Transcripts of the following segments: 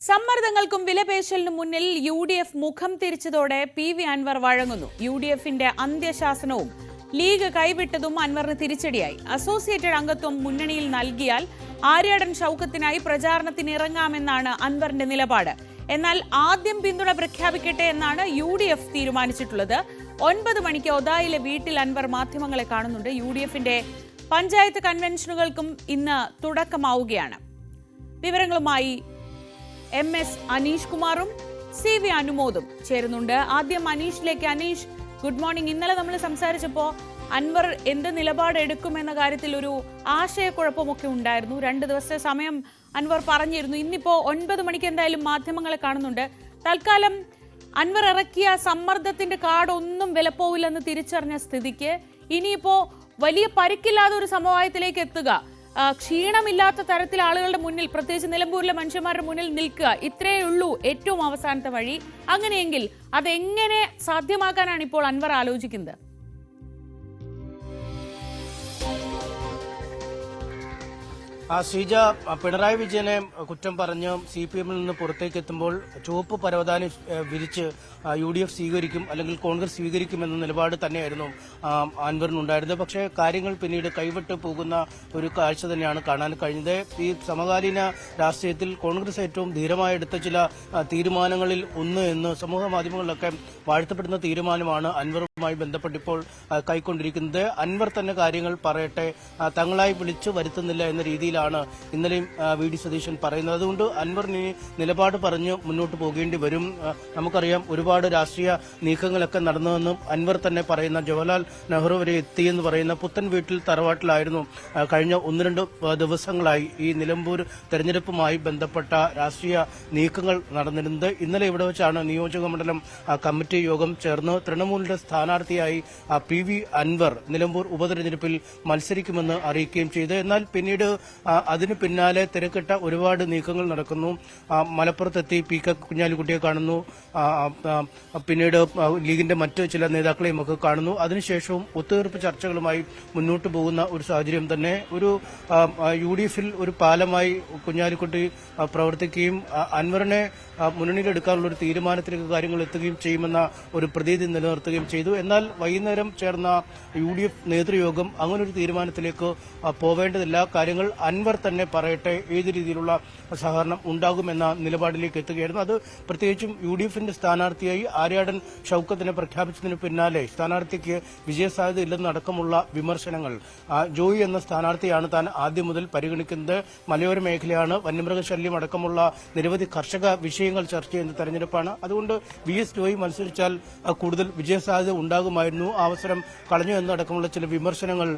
സമ്മർദ്ദങ്ങൾക്കും വിലപേശലിനും മുന്നിൽ യു.ഡി.എഫ് മുഖം തിരിച്ചതോടെ PV. Anwar വഴങ്ങുന്നു. യു.ഡി.എഫിന്റെ അന്ത്യശാസനവും league കൈവിട്ടതും അൻവറിന് തിരിച്ചടിയായി. അസോസിയേറ്റഡ് അംഗത്വം മുന്നണിയിൽ നൽകിയാൽ ആര്യാടൻ ഷൌക്കത്തിനായി പ്രചാരണത്തിനിറങ്ങാമെന്നാണ് അൻവറിന്റെ നിലപാട്. എന്നാൽ ആദ്യം പിന്തുണ പ്രഖ്യാപിക്കട്ടെ എന്നാണ് യു.ഡി.എഫ് തീരുമാനിച്ചിട്ടുള്ളത്. 9 മണിക്ക് ഒതായിലെ വീട്ടിൽ അൻവർ മാധ്യമങ്ങളെ കാണുന്നുണ്ട്. യു.ഡി.എഫിന്റെ പഞ്ചായത്ത് കൺവെൻഷനുകൾക്കും ഇന്ന് തുടക്കമാവുകയാണ്. വിവരങ്ങളുമായി എം.എസ്. അനീഷ് കുമാറും സി.വി. അനുമോദും ചേരുന്നുണ്ട്. ആദ്യം അനീഷിലേക്ക്. Aneesh, good morning. ഇന്നലെ നമ്മൾ സംസാരിച്ചപ്പോൾ അൻവർ എന്ത് നിലപാടെടുക്കുമെന്ന കാര്യത്തിൽ ഒരു ആശയക്കുഴപ്പമൊക്കെ ഉണ്ടായിരുന്നു. 2 ദിവസത്തെ സമയം അൻവർ പറഞ്ഞിരുന്നു. ഇന്നിപ്പോ 9 മണിക്ക് എന്തായാലും മാധ്യമങ്ങളെ കാണുന്നുണ്ട്. തൽക്കാലം അൻവർ ഇറക്കിയ സമ്മർദ്ദത്തിന്റെ കാർഡൊന്നും വിലപ്പോവില്ലെന്ന് തിരിച്ചറിഞ്ഞ സ്ഥിതിക്ക് ഇനിയിപ്പോ വലിയ പരിക്കില്ലാതെ ഒരു സമവായത്തിലേക്ക് എത്തുക, ക്ഷീണമില്ലാത്ത തരത്തിൽ ആളുകളുടെ മുന്നിൽ, പ്രത്യേകിച്ച് നിലമ്പൂരിലെ മനുഷ്യന്മാരുടെ മുന്നിൽ നിൽക്കുക, ഇത്രയേ ഉള്ളൂ ഏറ്റവും അവസാനത്തെ വഴി. അങ്ങനെയെങ്കിൽ അതെങ്ങനെ സാധ്യമാക്കാനാണ് ഇപ്പോൾ അൻവർ ആലോചിക്കുന്നത്? ശ്രീജ, പിണറായി വിജയനെ കുറ്റം പറഞ്ഞ് CPM-ൽ നിന്ന് പുറത്തേക്ക് എത്തുമ്പോൾ ചുവപ്പ് പരവതാനി വിരിച്ച് UDF സ്വീകരിക്കും അല്ലെങ്കിൽ കോൺഗ്രസ് സ്വീകരിക്കുമെന്ന നിലപാട് തന്നെയായിരുന്നു അൻവറിനുണ്ടായിരുന്നത്. പക്ഷേ കാര്യങ്ങൾ പിന്നീട് കൈവിട്ട് പോകുന്ന ഒരു കാഴ്ച തന്നെയാണ് കാണാൻ കഴിഞ്ഞത്. ഈ സമകാലീന രാഷ്ട്രീയത്തിൽ കോൺഗ്രസ് ഏറ്റവും ധീരമായി എടുത്ത ചില തീരുമാനങ്ങളിൽ ഒന്ന് എന്ന് സമൂഹ മാധ്യമങ്ങളിലൊക്കെ വാഴ്ത്തപ്പെടുന്ന തീരുമാനമാണ് അൻവറുമായി ബന്ധപ്പെട്ടിപ്പോൾ കൈക്കൊണ്ടിരിക്കുന്നത്. അൻവർ തന്നെ കാര്യങ്ങൾ പറയട്ടെ, തങ്ങളായി വിളിച്ചു വരുത്തുന്നില്ല എന്ന രീതിയിലാണ് ഇന്നലെയും വി.ഡി. സതീശൻ പറയുന്നത്. അതുകൊണ്ട് അൻവറിന് നിലപാട് പറഞ്ഞ് മുന്നോട്ട് പോകേണ്ടി വരും. നമുക്കറിയാം, ഒരുപാട് രാഷ്ട്രീയ നീക്കങ്ങളൊക്കെ നടന്നതെന്നും അൻവർ തന്നെ പറയുന്ന ജവഹർലാൽ നെഹ്റു വരെ എത്തിയെന്ന് പറയുന്ന പുത്തൻ വീട്ടിൽ തറവാട്ടിലായിരുന്നു കഴിഞ്ഞ 1-2 ദിവസങ്ങളായി ഈ നിലമ്പൂർ തെരഞ്ഞെടുപ്പുമായി ബന്ധപ്പെട്ട രാഷ്ട്രീയ നീക്കങ്ങൾ നടന്നിരുന്നത്. ഇന്നലെ ഇവിടെ വെച്ചാണ് നിയോജക മണ്ഡലം കമ്മിറ്റി യോഗം ചേർന്ന് തൃണമൂലിന്റെ സ്ഥാനാർത്ഥിയായി പി.വി. അൻവർ നിലമ്പൂർ ഉപതെരഞ്ഞെടുപ്പിൽ മത്സരിക്കുമെന്ന് അറിയിക്കുകയും ചെയ്തു. എന്നാൽ പിന്നീട് അതിന് പിന്നാലെ തിരക്കിട്ട ഒരുപാട് നീക്കങ്ങൾ നടക്കുന്നു. മലപ്പുറത്തെത്തി P.K. കുഞ്ഞാലിക്കുട്ടിയെ കാണുന്നു, പിന്നീട് ലീഗിന്റെ മറ്റ് ചില നേതാക്കളെയും ഒക്കെ കാണുന്നു. അതിനുശേഷവും ഒത്തുതീർപ്പ് ചർച്ചകളുമായി മുന്നോട്ട് പോകുന്ന ഒരു സാഹചര്യം തന്നെ. ഒരു UDF-ൽ ഒരു പാലമായി കുഞ്ഞാലിക്കുട്ടി പ്രവർത്തിക്കുകയും അൻവറിനെ മുന്നണിയിലെടുക്കാനുള്ള ഒരു തീരുമാനത്തിലേക്ക് കാര്യങ്ങൾ എത്തുകയും ചെയ്യുമെന്ന ഒരു പ്രതീതി നിലനിർത്തുകയും ചെയ്തു. എന്നാൽ വൈകുന്നേരം ചേർന്ന UDF നേതൃയോഗം അങ്ങനൊരു തീരുമാനത്തിലേക്ക് പോവേണ്ടതില്ല, കാര്യങ്ങൾ അൻവർ തന്നെ പറയട്ടെ, ഏത് രീതിയിലുള്ള സഹകരണം ഉണ്ടാകുമെന്ന നിലപാടിലേക്ക് എത്തുകയായിരുന്നു. അത് പ്രത്യേകിച്ചും UDF-ന്റെ സ്ഥാനാർത്ഥിയായി ആര്യാടൻ ഷൌക്കത്തിനെ പ്രഖ്യാപിച്ചതിന് പിന്നാലെ സ്ഥാനാർത്ഥിക്ക് വിജയസാധ്യത ഇല്ലെന്നടക്കമുള്ള വിമർശനങ്ങൾ. ജോയി എന്ന സ്ഥാനാർത്ഥിയാണ് താൻ ആദ്യം മുതൽ പരിഗണിക്കുന്നത്. മലയോര മേഖലയാണ്, വന്യമൃഗശല്യം അടക്കമുള്ള നിരവധി കർഷക വിഷയങ്ങൾ ചർച്ച ചെയ്യുന്ന തെരഞ്ഞെടുപ്പാണ്. അതുകൊണ്ട് VS ജോയി മത്സരിച്ചാൽ കൂടുതൽ വിജയസാധ്യത ഉണ്ടാകുമായിരുന്നു. അവസരം കളഞ്ഞു എന്നടക്കമുള്ള ചില വിമർശനങ്ങൾ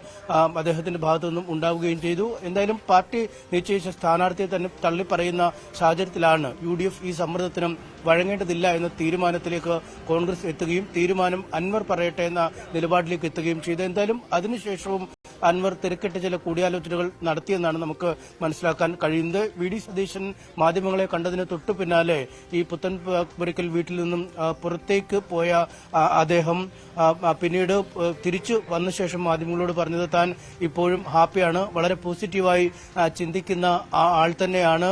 അദ്ദേഹത്തിന്റെ ഭാഗത്തു നിന്നും ഉണ്ടാവുകയും ചെയ്തു. എന്തായാലും പാർട്ടി നിശ്ചയിച്ച സ്ഥാനാർത്ഥിയെ തന്നെ തള്ളിപ്പറയുന്ന സാഹചര്യത്തിലാണ് UDF ഈ സമ്മർദ്ദത്തിനും വഴങ്ങേണ്ടതില്ല എന്ന തീരുമാനത്തിലേക്ക് കോൺഗ്രസ് എത്തുകയും തീരുമാനം അൻവർ പറയട്ടെ എന്ന നിലപാടിലേക്ക് എത്തുകയും ചെയ്തു. എന്തായാലും അതിനുശേഷവും അൻവർ തിരക്കിട്ട് ചില കൂടിയാലോചനകൾ നടത്തിയെന്നാണ് നമുക്ക് മനസ്സിലാക്കാൻ കഴിയുന്നത്. വി.ഡി. സതീശൻ മാധ്യമങ്ങളെ കണ്ടതിന് തൊട്ടു പിന്നാലെ ഈ പുത്തൻപുരയ്ക്കൽ വീട്ടിൽ നിന്നും പുറത്തേക്ക് പോയ അദ്ദേഹം പിന്നീട് തിരിച്ചു വന്ന ശേഷം മാധ്യമങ്ങളോട് പറഞ്ഞത് താൻ ഇപ്പോഴും ഹാപ്പിയാണ്, വളരെ പോസിറ്റീവായി ചിന്തിക്കുന്ന ആൾ തന്നെയാണ്.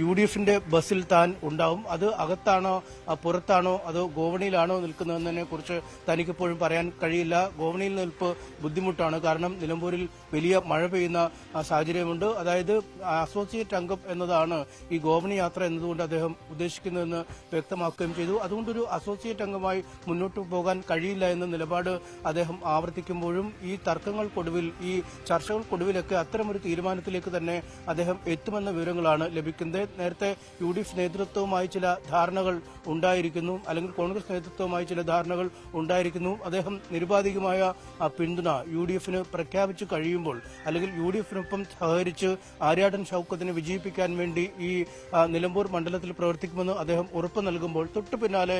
UDF-ന്റെ ബസ്സിൽ താൻ ഉണ്ടാവും. അത് അകത്താണോ പുറത്താണോ അതോ ഗോവണിയിലാണോ നിൽക്കുന്നതെന്നതിനെ കുറിച്ച് തനിക്കിപ്പോഴും പറയാൻ കഴിയില്ല. ഗോവണിയിൽ നിൽപ്പ് ബുദ്ധിമുട്ടാണ്, കാരണം നിലമ്പൂരിൽ വലിയ മഴ പെയ്യുന്ന സാഹചര്യമുണ്ട്. അതായത് അസോസിയേറ്റ് അംഗം എന്നതാണ് ഈ ഗോവണി യാത്ര എന്നതുകൊണ്ട് അദ്ദേഹം ഉദ്ദേശിക്കുന്നതെന്ന് വ്യക്തമാക്കുകയും ചെയ്തു. അതുകൊണ്ടൊരു അസോസിയേറ്റ് അംഗമായി മുന്നോട്ട് പോകാൻ കഴിയില്ല എന്ന നിലപാട് അദ്ദേഹം ആവർത്തിക്കുമ്പോഴും ഈ തർക്കങ്ങൾക്കൊടുവിൽ, ഈ ചർച്ചകൾക്കൊടുവിലൊക്കെ അത്തരമൊരു തീരുമാനത്തിലേക്ക് തന്നെ അദ്ദേഹം എത്തുമെന്ന വിവരങ്ങളാണ് ലഭിക്കുന്നത്. നേരത്തെ UDF നേതൃത്വവുമായി ചില ധാരണകൾ ഉണ്ടായിരിക്കുന്നു, അല്ലെങ്കിൽ കോൺഗ്രസ് നേതൃത്വവുമായി ചില ധാരണകൾ ഉണ്ടായിരിക്കുന്നു. അദ്ദേഹം നിരുപാധികമായ പിന്തുണ UDF-ന് പ്രഖ്യാപിച്ചു കഴിയുമ്പോൾ, അല്ലെങ്കിൽ UDF-നൊപ്പം സഹകരിച്ച് ആര്യാടൻ ഷൌക്കത്തിനെ വിജയിപ്പിക്കാൻ വേണ്ടി ഈ നിലമ്പൂർ മണ്ഡലത്തിൽ പ്രവർത്തിക്കുമെന്ന് അദ്ദേഹം ഉറപ്പ് നൽകുമ്പോൾ തൊട്ടു പിന്നാലെ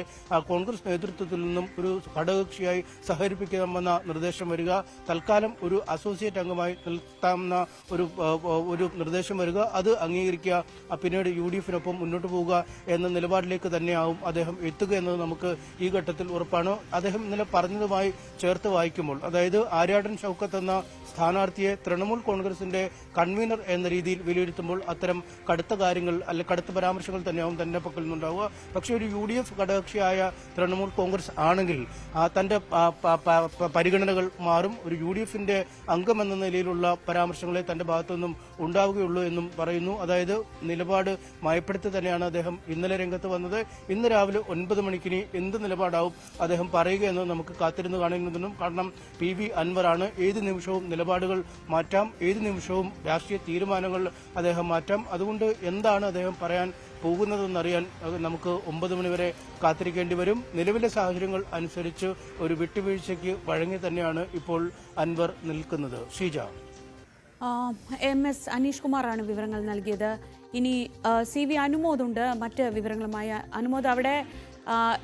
കോൺഗ്രസ് നേതൃത്വത്തിൽ നിന്നും ഒരു ഘടകകക്ഷിയായി സഹകരിപ്പിക്കാമെന്ന നിർദ്ദേശം വരിക, തൽക്കാലം ഒരു അസോസിയേറ്റ് അംഗമായി നിർത്താമെന്ന ഒരു നിർദ്ദേശം വരിക, അത് അംഗീകരിക്കുക, പിന്നീട് UDF-നൊപ്പം മുന്നോട്ട് പോവുക എന്ന നിലപാടിലേക്ക് തന്നെയാവും അദ്ദേഹം എത്തുക എന്നത് നമുക്ക് ഈ ഘട്ടത്തിൽ ഉറപ്പാണ്. അദ്ദേഹം ഇന്നലെ പറഞ്ഞതുമായി ചേർത്ത് വായിക്കുമ്പോൾ, അതായത് ആര്യാടൻ ഷൌക്കത്ത് എന്ന സ്ഥാനാർത്ഥിയെ തൃണമൂൽ കോൺഗ്രസിന്റെ കൺവീനർ എന്ന രീതിയിൽ വിലയിരുത്തുമ്പോൾ അത്തരം കടുത്ത കാര്യങ്ങൾ കടുത്ത പരാമർശങ്ങൾ തന്നെയാവും തന്റെ പക്കൽ നിന്നുണ്ടാവുക. പക്ഷേ ഒരു UDF ഘടകകക്ഷിയായ തൃണമൂൽ കോൺഗ്രസ് ആണെങ്കിൽ തന്റെ പരിഗണനകൾ മാറും. ഒരു UDFന്റെ അംഗം എന്ന നിലയിലുള്ള പരാമർശങ്ങളെ തന്റെ ഭാഗത്തുനിന്നും ഉണ്ടാവുകയുള്ളൂ എന്നും പറയുന്നു. അതായത് നിലപാട് മയപ്പെടുത്തി തന്നെയാണ് അദ്ദേഹം ഇന്നലെ രംഗത്ത് വന്നത്. ഇന്ന് രാവിലെ 9 മണിക്കിനി എന്ത് നിലപാടാവും അദ്ദേഹം പറയുകയെന്ന് നമുക്ക് കാത്തിരുന്ന് കാണുന്നതിനും. കാരണം PV അൻവറാണ്. ഏത് നിമിഷവും നിലപാടുകൾ മാറ്റാം, ഏത് നിമിഷവും രാഷ്ട്രീയ തീരുമാനങ്ങൾ അദ്ദേഹം മാറ്റാം. അതുകൊണ്ട് എന്താണ് അദ്ദേഹം പറയാൻ പോകുന്നതെന്നറിയാൻ നമുക്ക് 9 മണിവരെ കാത്തിരിക്കേണ്ടി വരും. നിലവിലെ സാഹചര്യങ്ങൾ അനുസരിച്ച് ഒരു വിട്ടുവീഴ്ചയ്ക്ക് വഴങ്ങി തന്നെയാണ് ഇപ്പോൾ അൻവർ നിൽക്കുന്നത്. ഷീജ. MS അനീഷ് കുമാറാണ് വിവരങ്ങൾ നൽകിയത്. ഇനി CV അനുമോദുണ്ട് മറ്റ് വിവരങ്ങളുമായി. അനുമോദ്, അവിടെ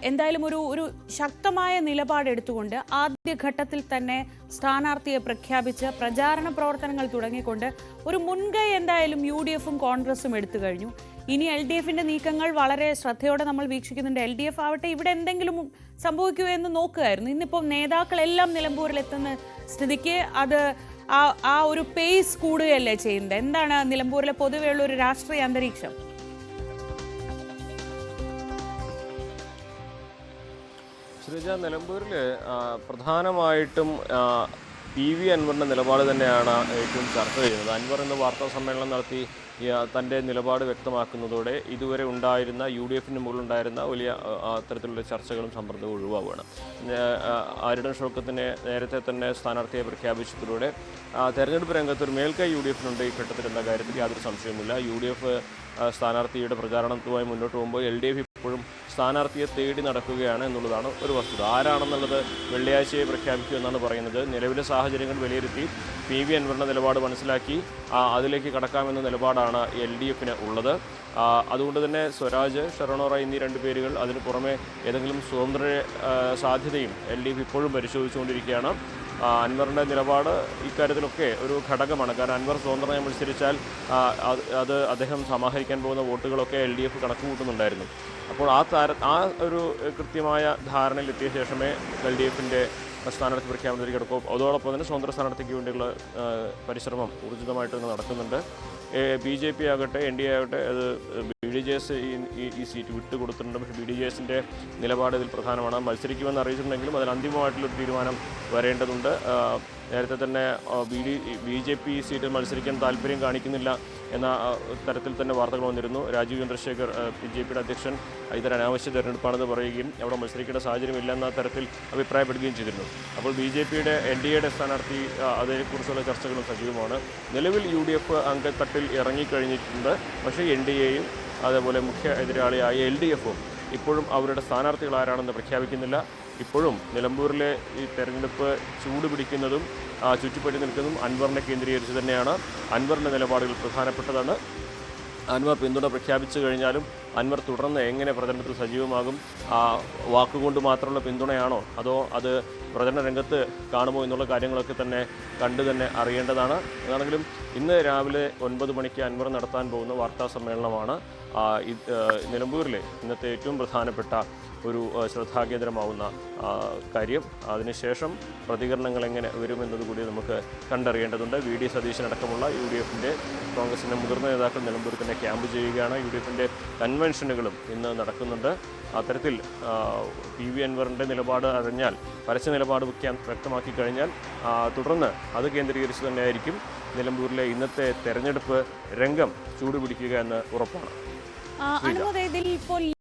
എന്തായാലും ഒരു ശക്തമായ നിലപാടെടുത്തുകൊണ്ട് ആദ്യഘട്ടത്തിൽ തന്നെ സ്ഥാനാർത്ഥിയെ പ്രഖ്യാപിച്ച് പ്രചാരണ പ്രവർത്തനങ്ങൾ തുടങ്ങിക്കൊണ്ട് ഒരു മുൻകൈ എന്തായാലും UDFും കോൺഗ്രസും എടുത്തു കഴിഞ്ഞു. ഇനി LDFന്റെ നീക്കങ്ങൾ വളരെ ശ്രദ്ധയോടെ നമ്മൾ വീക്ഷിക്കുന്നുണ്ട്. LDF ആവട്ടെ ഇവിടെ എന്തെങ്കിലും സംഭവിക്കുമോ എന്ന് നോക്കുകയായിരുന്നു. ഇന്നിപ്പോൾ നേതാക്കളെല്ലാം നിലമ്പൂരിൽ എത്തുന്ന സ്ഥിതിക്ക് അത് ആ ഒരു പേസ് കൂടുകയല്ലേ ചെയ്യുന്നത്? എന്താണ് നിലമ്പൂരിലെ പൊതുവെയുള്ള ഒരു രാഷ്ട്രീയ അന്തരീക്ഷം? ശ്രീജ, നിലമ്പൂരിൽ പ്രധാനമായിട്ടും PV അൻവറിൻ്റെ നിലപാട് തന്നെയാണ് ഏറ്റവും ചർച്ച ചെയ്യുന്നത്. അൻവർ ഇന്ന് വാർത്താ സമ്മേളനം നടത്തി തൻ്റെ നിലപാട് വ്യക്തമാക്കുന്നതോടെ ഇതുവരെ ഉണ്ടായിരുന്ന UDFന് മുകളിലുണ്ടായിരുന്ന വലിയ അത്തരത്തിലുള്ള ചർച്ചകളും സമ്മർദ്ദവും ഒഴിവാവുകയാണ്. ആരിടൻ ഷൗക്കത്തിനെ നേരത്തെ തന്നെ സ്ഥാനാർത്ഥിയെ പ്രഖ്യാപിച്ചതിലൂടെ തെരഞ്ഞെടുപ്പ് രംഗത്ത് ഒരു മേൽക്കൈ UDFനുണ്ട് ഈ ഘട്ടത്തിൽ എന്ന കാര്യത്തിൽ യാതൊരു സംശയവുമില്ല. UDF സ്ഥാനാർത്ഥിയുടെ പ്രചാരണത്തുമായി മുന്നോട്ട് പോകുമ്പോൾ LDF ഇപ്പോഴും സ്ഥാനാർത്ഥിയെ തേടി നടക്കുകയാണ് എന്നുള്ളതാണ് ഒരു വസ്തുത. ആരാണെന്നുള്ളത് വെള്ളിയാഴ്ചയെ പ്രഖ്യാപിക്കുമെന്നാണ് പറയുന്നത്. നിലവിലെ സാഹചര്യങ്ങൾ വിലയിരുത്തി PV അൻവറിൻ്റെ നിലപാട് മനസ്സിലാക്കി അതിലേക്ക് കടക്കാമെന്ന നിലപാടാണ് LDFന് ഉള്ളത്. അതുകൊണ്ട് തന്നെ സ്വരാജ്, ഷെറോൺ റൈ എന്നീ 2 പേരുകൾ, അതിന് പുറമെ ഏതെങ്കിലും സ്വതന്ത്ര സാധ്യതയും LDF ഇപ്പോഴും പരിശോധിച്ചുകൊണ്ടിരിക്കുകയാണ്. അൻവറിൻ്റെ നിലപാട് ഇക്കാര്യത്തിലൊക്കെ ഒരു ഘടകമാണ്. കാരണം അൻവർ സ്വതന്ത്രമായി മത്സരിച്ചാൽ അത് അദ്ദേഹം സമാഹരിക്കാൻ പോകുന്ന വോട്ടുകളൊക്കെ LDF കണക്ക് കൂട്ടുന്നുണ്ടായിരുന്നു. അപ്പോൾ ആ ഒരു കൃത്യമായ ധാരണയിലെത്തിയ ശേഷമേ LDFൻ്റെ സ്ഥാനാർത്ഥി പ്രഖ്യാപനത്തിലേക്ക് കിടക്കും. അതോടൊപ്പം തന്നെ സ്വതന്ത്ര സ്ഥാനാർത്ഥിക്ക് വേണ്ടിയുള്ള പരിശ്രമം ഊർജിതമായിട്ട് നടക്കുന്നുണ്ട്. BJP ആകട്ടെ NDA ആകട്ടെ അത് BDJS ഈ സീറ്റ് വിട്ടുകൊടുത്തിട്ടുണ്ട്. പക്ഷേ BDJSൻ്റെ നിലപാട് ഇതിൽ പ്രധാനമാണ്. മത്സരിക്കുമെന്ന് അറിയിച്ചിട്ടുണ്ടെങ്കിലും അതിൽ അന്തിമമായിട്ടുള്ളൊരു തീരുമാനം വരേണ്ടതുണ്ട്. നേരത്തെ തന്നെ BJP സീറ്റിൽ മത്സരിക്കാൻ താല്പര്യം കാണിക്കുന്നില്ല എന്ന തരത്തിൽ തന്നെ വാർത്തകൾ വന്നിരുന്നു. രാജീവ് ചന്ദ്രശേഖർ BJPയുടെ അധ്യക്ഷൻ ഇതൊരു അനാവശ്യ തെരഞ്ഞെടുപ്പാണെന്ന് പറയുകയും അവിടെ മത്സരിക്കേണ്ട സാഹചര്യമില്ല എന്ന തരത്തിൽ അഭിപ്രായപ്പെടുകയും ചെയ്തിരുന്നു. അപ്പോൾ BJPയുടെ NDAയുടെ സ്ഥാനാർത്ഥി അതേക്കുറിച്ചുള്ള ചർച്ചകളും സജീവമാണ്. നിലവിൽ UDF അംഗത്തട്ടിൽ ഇറങ്ങിക്കഴിഞ്ഞിട്ടുണ്ട്. പക്ഷേ NDAയും അതേപോലെ മുഖ്യ എതിരാളിയായ LDFും ഇപ്പോഴും അവരുടെ സ്ഥാനാർത്ഥികൾ ആരാണെന്ന് പ്രഖ്യാപിക്കുന്നില്ല. ഇപ്പോഴും നിലമ്പൂരിലെ ഈ തെരഞ്ഞെടുപ്പ് ചൂട് പിടിക്കുന്നതും ചുറ്റിപ്പറ്റി നിൽക്കുന്നതും അൻവറിനെ കേന്ദ്രീകരിച്ച് തന്നെയാണ്. അൻവറിൻ്റെ നിലപാടുകൾ പ്രധാനപ്പെട്ടതാണ്. അൻവർ പിന്തുണ പ്രഖ്യാപിച്ചു കഴിഞ്ഞാലും അൻവർ തുടർന്ന് എങ്ങനെ പ്രചരണത്തിൽ സജീവമാകും? വാക്കുകൊണ്ട് മാത്രമുള്ള പിന്തുണയാണോ അതോ അത് പ്രചരണ രംഗത്ത് കാണുമോ എന്നുള്ള കാര്യങ്ങളൊക്കെ തന്നെ കണ്ടു തന്നെ അറിയേണ്ടതാണ്. എന്നാണെങ്കിലും ഇന്ന് രാവിലെ 9 മണിക്ക് അൻവർ നടത്താൻ പോകുന്ന വാർത്താ സമ്മേളനമാണ് നിലമ്പൂരിലെ ഇന്നത്തെ ഏറ്റവും പ്രധാനപ്പെട്ട ഒരു ശ്രദ്ധാകേന്ദ്രമാവുന്ന കാര്യം. അതിനുശേഷം പ്രതികരണങ്ങൾ എങ്ങനെ വരുമെന്നതുകൂടി നമുക്ക് കണ്ടറിയേണ്ടതുണ്ട്. VD സതീശനടക്കമുള്ള UDFൻ്റെ കോൺഗ്രസിൻ്റെ മുതിർന്ന നേതാക്കൾ നിലമ്പൂരിൽ തന്നെ ക്യാമ്പ് ചെയ്യുകയാണ്. UDFൻ്റെ കൺവെൻഷനുകളും ഇന്ന് നടക്കുന്നുണ്ട്. അത്തരത്തിൽ PV അൻവറിൻ്റെ നിലപാട് അറിഞ്ഞാൽ, പരസ്യ നിലപാട് വ്യക്തമാക്കി കഴിഞ്ഞാൽ തുടർന്ന് അത് കേന്ദ്രീകരിച്ച് തന്നെയായിരിക്കും നിലമ്പൂരിലെ ഇന്നത്തെ തെരഞ്ഞെടുപ്പ് രംഗം ചൂടുപിടിക്കുക എന്ന് ഉറപ്പാണ്. അനുമതി, ഇതിൽ ഇപ്പോൾ